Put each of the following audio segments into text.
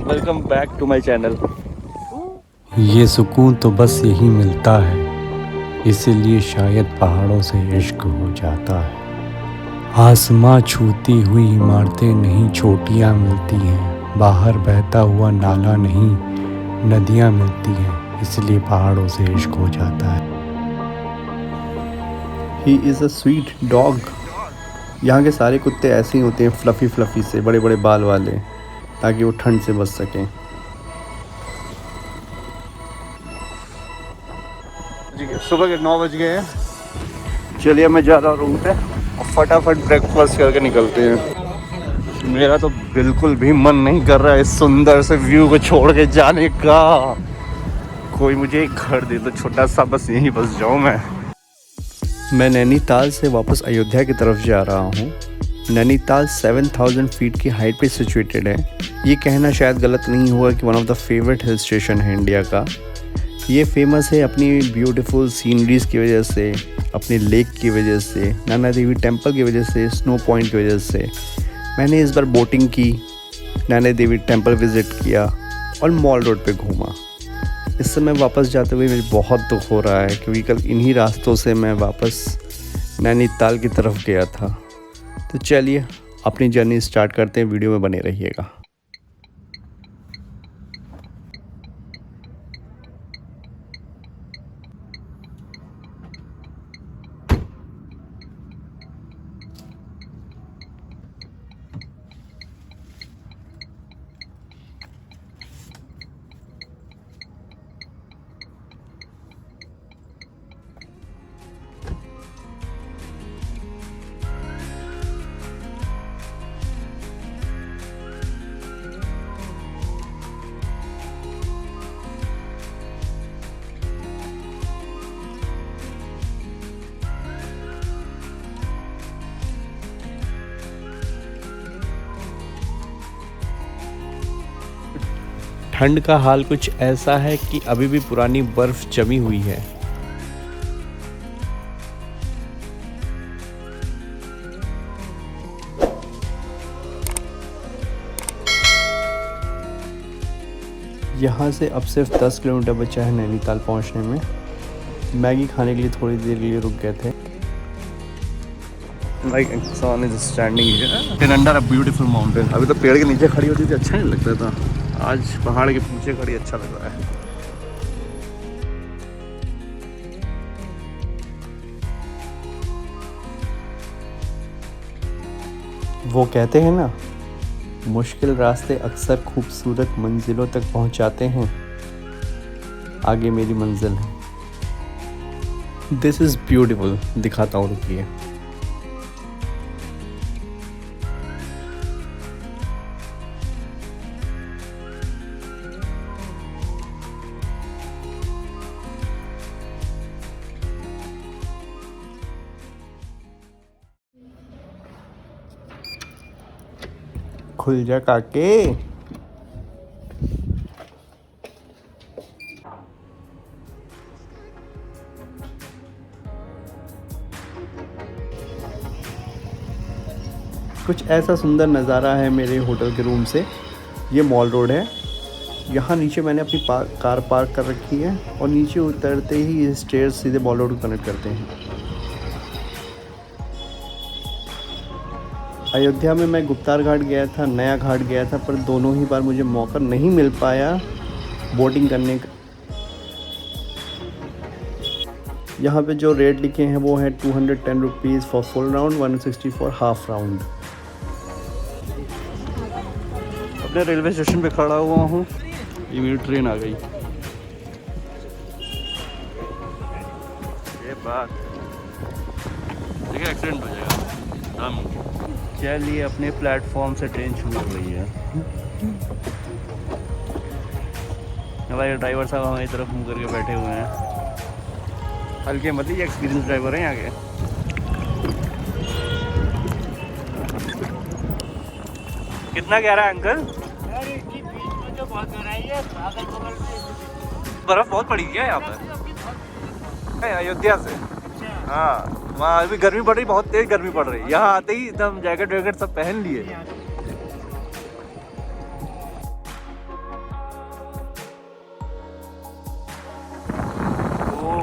Welcome back to my channel. ये सुकून तो बस यही मिलता है, इसीलिए शायद पहाड़ों से इश्क हो जाता है। आसमां छूती हुई इमारतें नहीं चोटियां मिलती हैं, बाहर बहता हुआ नाला नहीं नदियां मिलती हैं, इसलिए पहाड़ों से इश्क हो जाता है। He is a sweet dog. यहाँ के सारे कुत्ते ऐसे ही होते हैं, फ्लफ़ी फ्लफ़ी से, बड़े बड़े बाल वाले, ताकि वो ठंड से बच सकें। सुबह के 9 बज गए हैं। चलिए मैं जा रहा हूँ रूम पे और फटाफट ब्रेकफास्ट करके निकलते हैं। मेरा तो बिल्कुल भी मन नहीं कर रहा है इस सुंदर से व्यू को छोड़ के जाने का। कोई मुझे एक घर दे दो छोटा सा, बस यहीं बस जाऊँ मैं नैनीताल से वापस अयोध्या की तरफ जा रहा हूँ। नैनीताल 7000 फीट की हाइट पे सिचुएटेड है। ये कहना शायद गलत नहीं होगा कि one of the favourite hill station है इंडिया का। ये फेमस है अपनी ब्यूटीफुल सीनरीज़ की वजह से, अपने लेक की वजह से, नैना देवी टेम्पल की वजह से, स्नो पॉइंट की वजह से। मैंने इस बार बोटिंग की, नैना देवी टेम्पल विज़िट किया और मॉल रोड पे घूमा। इस समय वापस जाते हुए मुझे बहुत दुख हो रहा है, क्योंकि कल इन्हीं रास्तों से मैं वापस नैनीताल की तरफ गया था। तो चलिए अपनी जर्नी स्टार्ट करते हैं, वीडियो में बने रहिएगा। ठंड का हाल कुछ ऐसा है कि अभी भी पुरानी बर्फ जमी हुई है। यहाँ से अब सिर्फ 10 किलोमीटर बचा है नैनीताल पहुँचने में। मैगी खाने के लिए थोड़ी देर के लिए रुक गए थे। Like sun is standing here under a beautiful mountain। अभी तो पेड़ के नीचे खड़ी होती थी अच्छा नहीं लगता था, आज पहाड़ के पीछे खड़ी अच्छा लग रहा है। वो कहते हैं ना, मुश्किल रास्ते अक्सर खूबसूरत मंजिलों तक पहुंचाते हैं। आगे मेरी मंजिल है। दिस इज़ ब्यूटीफुल, दिखाता हूँ, रुकिए। खुल जा काके। कुछ ऐसा सुंदर नज़ारा है मेरे होटल के रूम से। ये मॉल रोड है। यहाँ नीचे मैंने अपनी कार पार्क कर रखी है और नीचे उतरते ही ये स्टेयर्स सीधे मॉल रोड को कनेक्ट करते हैं। अयोध्या में मैं गुप्तार घाट गया था, नया घाट गया था, पर दोनों ही बार मुझे मौका नहीं मिल पाया बोटिंग करने का। यहाँ पे जो रेट लिखे हैं वो है 210 rupees for full round, 160 for half round. अपने रेलवे स्टेशन पे खड़ा हुआ हूँ, ये मेरी ट्रेन आ गई। ये बात देखिए, एक्सीडेंट हो जाएगा। चलिए अपने प्लेटफॉर्म से ट्रेन शुरू हो गई है। हमारे ड्राइवर साहब हमारी तरफ मुँह करके बैठे हुए हैं। हल्के मत ही एक्सपीरियंस ड्राइवर हैं यहाँ के। कितना कह रहा है अंकल? बर्फ बहुत पड़ी है यहाँ पर अयोध्या से। हाँ, वहाँ अभी गर्मी पड़ रही, बहुत तेज गर्मी पड़ रही है। यहाँ आते ही एकदम जैकेट वैकेट सब पहन लिए।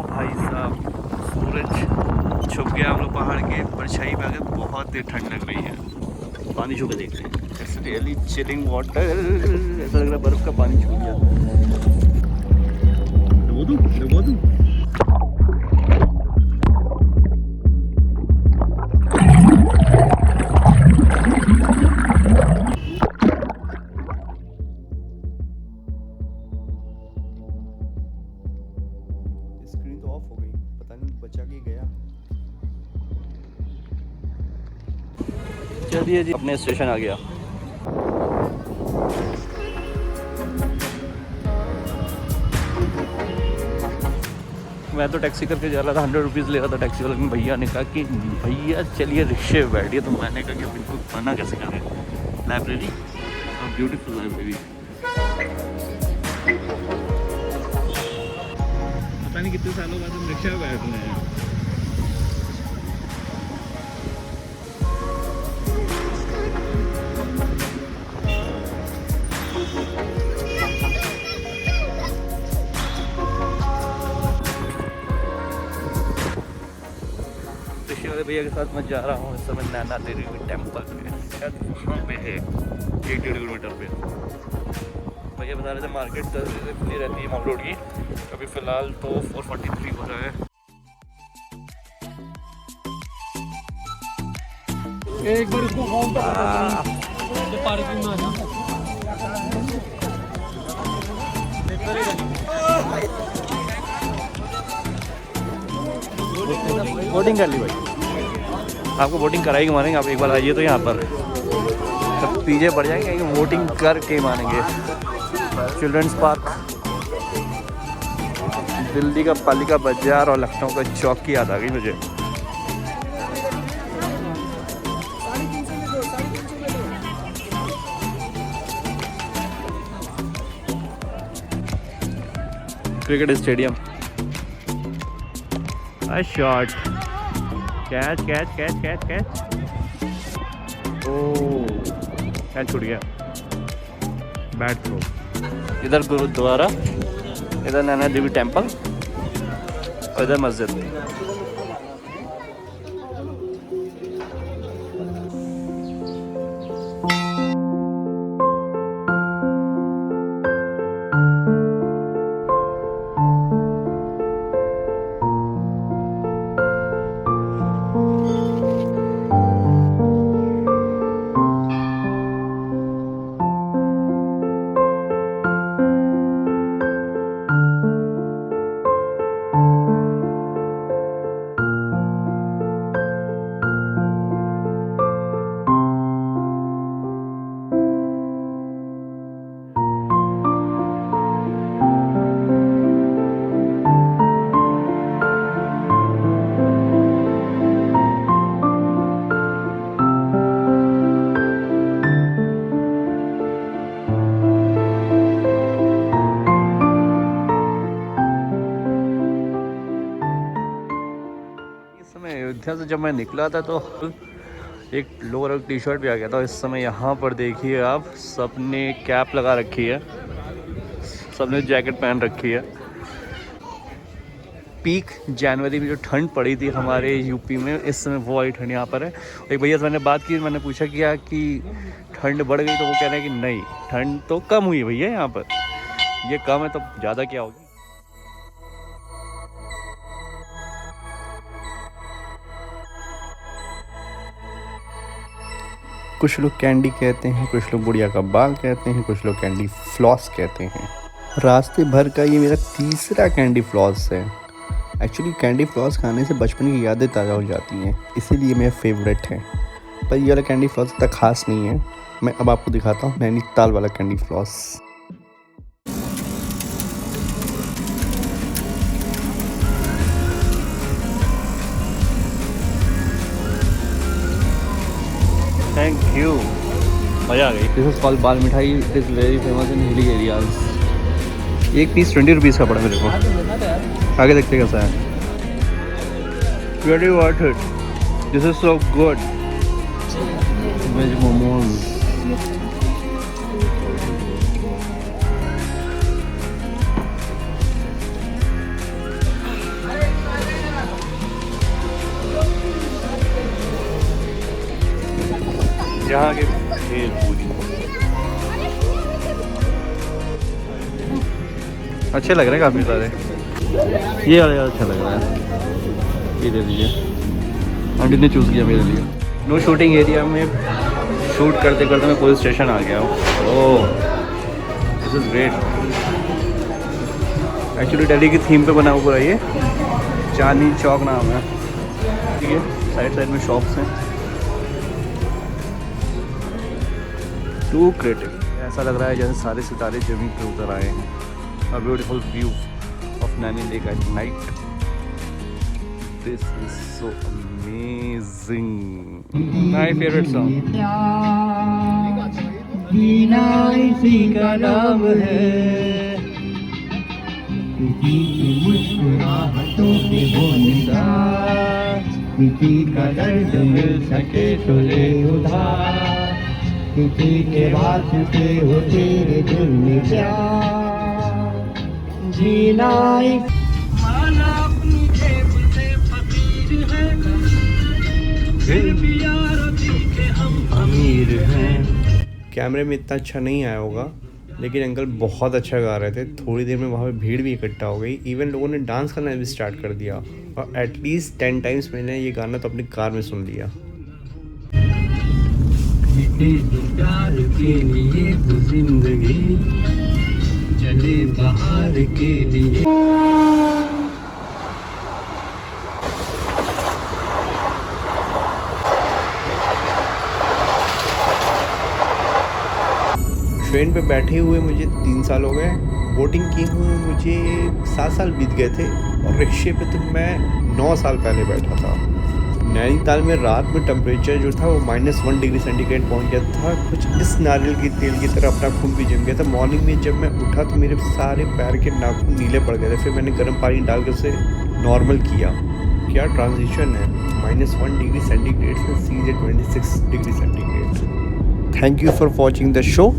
भाई साहब, सूरज छुप गया, हम लोग पहाड़ के परछाई में आ गए। बहुत ही ठंड लग रही है। पानी छू के देखते हैं। It's really chilling water. ऐसा लग रहा है बर्फ का पानी छू गया। डुबो दूं? स्क्रीन तो ऑफ हो गई, पता नहीं बचा के गया। चलिए जी, अपने स्टेशन आ गया। मैं तो टैक्सी करके जा रहा था, 100 रुपीज़ ले रहा था टैक्सी वाले। भैया ने कहा कि भैया चलिए रिक्शे पे बैठिए, तो मैंने कहा कि बिल्कुल मना कैसे करें। Library, beautiful library. पता नहीं कितने सालों बाद हम रिक्शा पे बैठ रहे हैं। भैया के साथ मैं जा रहा हूँ इस समय नैना देवी टेम्पल पे। शायद वहाँ पे है 1-1.5 किलोमीटर पे। भैया बता रहे थे मार्केट खुली रहती है माउंट रोड की। अभी फ़िलहाल तो 4:43 हो रहा है। एक बार इसको होम पे पार्किंग में आ बोटिंग कर ली भाई, आपको बोटिंग कराएंगे मानेंगे। आप एक बार आइए तो यहाँ पर, तब पीछे पड़ जाएंगे कि बोटिंग करके मानेंगे। चिल्ड्रंस पार्क, दिल्ली का पालिका बाजार और लखनऊ का चौक की याद आ गई मुझे। Cricket stadium. A shot, catch, oh catch छूट गया। Bat throw. इधर गुरुद्वारा, इधर नैना देवी टेम्पल और इधर मस्जिद। अयोध्या से जब मैं निकला था तो एक लोअर और टी शर्ट भी आ गया था। इस समय यहाँ पर देखिए आप, सबने कैप लगा रखी है, सबने जैकेट पहन रखी है। पीक जनवरी में जो ठंड पड़ी थी हमारे यूपी में, इस समय वो वाली ठंड यहाँ पर है। एक भैया से मैंने बात की, मैंने पूछा क्या कि ठंड बढ़ गई, तो वो कह रहे हैं कि नहीं, ठंड तो कम हुई है भैया यहाँ पर। ये कम है तो ज़्यादा क्या होगी। कुछ लोग कैंडी कहते हैं, कुछ लोग बुढ़िया का बाल कहते हैं, कुछ लोग कैंडी फ्लॉस कहते हैं। रास्ते भर का ये मेरा तीसरा कैंडी फ्लॉस है। एक्चुअली कैंडी फ्लॉस खाने से बचपन की यादें ताज़ा हो जाती हैं, इसीलिए मेरा फेवरेट है। पर ये वाला कैंडी फ्लॉस इतना खास नहीं है। मैं अब आपको दिखाता हूँ नैनीताल वाला कैंडी फ्लॉस। थैंक यू, मज़ा आ गई। दिस इज़ कॉल्ड बाल मिठाई। It is very famous in hilly areas. एक पीस 20 रुपीज़ का पड़ा मेरे को। आगे देखते कैसा है। Very worth it, this is so good. Veg momos, अच्छे लग रहे हैं काफ़ी सारे। ये वाला अच्छा लग रहा है, ये दे दीजिए। आंटी ने चूज़ किया मेरे लिए। नो शूटिंग एरिया में शूट करते करते मैं पुलिस स्टेशन आ गया हूँ। Oh this is great. Actually Delhi की थीम पे बना हुआ है ये, चांदनी चौक नाम है। ठीक है, साइड साइड में शॉप्स हैं। टू क्रिएटिव, ऐसा लग रहा है जैसे सारे सितारे जमीन पे उतर आए हैं। A beautiful view of Naini lake at night. This is so amazing. My favourite song. जीना इसी का नाम है, मुस्कुराहटों के वो निशान, किसी का दर्द मिल सके तो ले उधार, किसी के वास्ते हो तेरे दिल में प्यार, जीना माना अपनी जेब से फकीर है, फिर भी यार दिखे हम अमीर हैं। कैमरे में इतना अच्छा नहीं आया होगा, लेकिन अंकल बहुत अच्छा गा रहे थे। थोड़ी देर में वहाँ पे भीड़ भी इकट्ठा हो गई। इवन लोगों ने डांस करना भी स्टार्ट कर दिया, और एटलीस्ट 10 टाइम्स मैंने ये गाना तो अपनी कार में सुन लिया। प्यार के लिए तो जिंदगी चले बाहर के लिए। ट्रेन पे बैठे हुए मुझे 3 साल हो गए, बोटिंग किए हुए मुझे 7 साल बीत गए थे, और रिक्शे पे तो मैं 9 साल पहले बैठा था। नैनीताल में रात में टेम्परेचर जो था वो -1 डिग्री सेंटीग्रेड पहुंच गया था। कुछ इस नारियल के तेल की तरह अपना खून भी जम गया था। मॉर्निंग में जब मैं उठा तो मेरे सारे पैर के नाखून नीले पड़ गए थे। फिर मैंने गर्म पानी डाल कर उसे नॉर्मल किया। क्या ट्रांजिशन है, -1 डिग्री सेंटीग्रेड से सीधे 26 degree centigrade. Thank you for watching the show.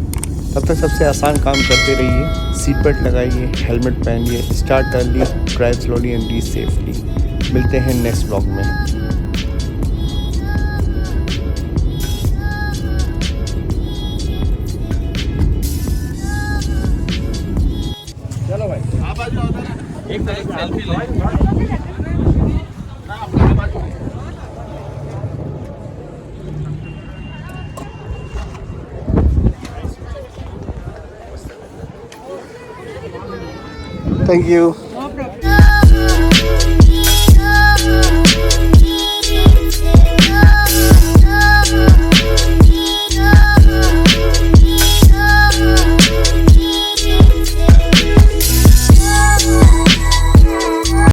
तब तक सबसे आसान काम करते रहिए, सीट बेल्ट लगाइए, हेलमेट पहनिए, start early, drive slowly and reach safely. मिलते हैं नेक्स्ट ब्लॉग में। चलो भाई आप आ जाओ, एक सेल्फी ले। Thank you.